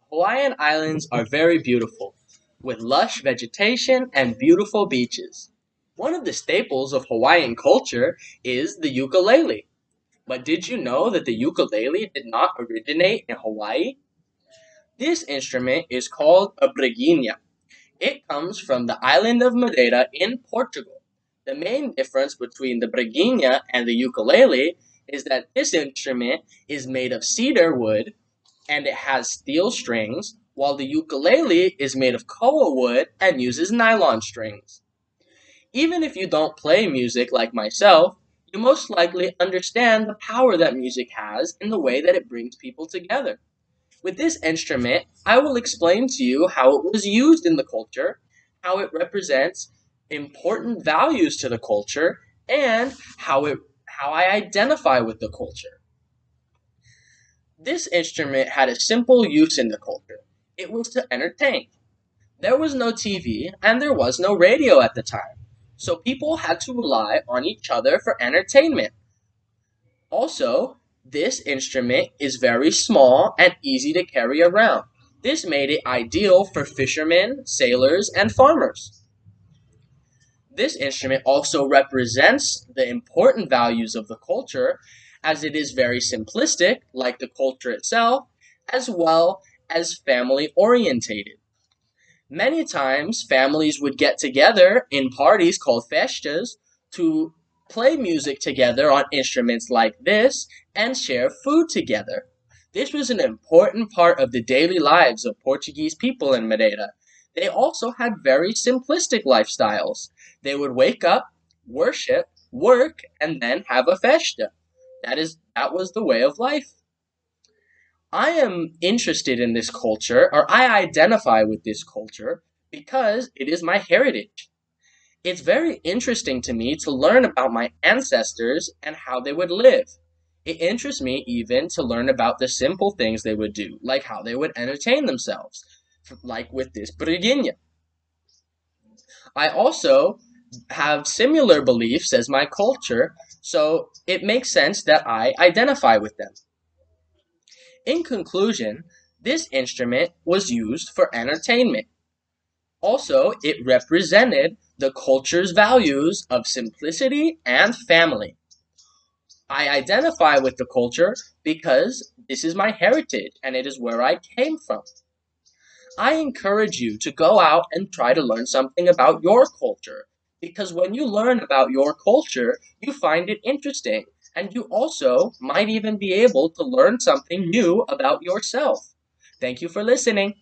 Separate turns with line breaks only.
Hawaiian Islands are very beautiful, with lush vegetation and beautiful beaches. One of the staples of Hawaiian culture is the ukulele. But did you know that the ukulele did not originate in Hawaii? This instrument is called a briguinha. It comes from the island of Madeira in Portugal. The main difference between the briguinha and the ukulele is that this instrument is made of cedar wood and it has steel strings, while the ukulele is made of koa wood and uses nylon strings. Even if you don't play music like myself, you most likely understand the power that music has in the way that it brings people together. With this instrument, I will explain to you how it was used in the culture, how it represents important values to the culture, and how I identify with the culture. This instrument had a simple use in the culture. It was to entertain. There was no TV and there was no radio at the time, so people had to rely on each other for entertainment. Also, this instrument is very small and easy to carry around. This made it ideal for fishermen, sailors, and farmers. This instrument also represents the important values of the culture as it is very simplistic, like the culture itself, as well as family orientated. Many times, families would get together in parties called festas to play music together on instruments like this and share food together. This was an important part of the daily lives of Portuguese people in Madeira. They also had very simplistic lifestyles. They would wake up, worship, work, and then have a festa. That was the way of life. I am interested in this culture, or I identify with this culture, because it is my heritage. It's very interesting to me to learn about my ancestors and how they would live. It interests me even to learn about the simple things they would do, like how they would entertain themselves, like with this briguinha. I also have similar beliefs as my culture, so it makes sense that I identify with them. In conclusion, this instrument was used for entertainment. Also, it represented the culture's values of simplicity and family. I identify with the culture because this is my heritage and it is where I came from. I encourage you to go out and try to learn something about your culture because when you learn about your culture, you find it interesting and you also might even be able to learn something new about yourself. Thank you for listening.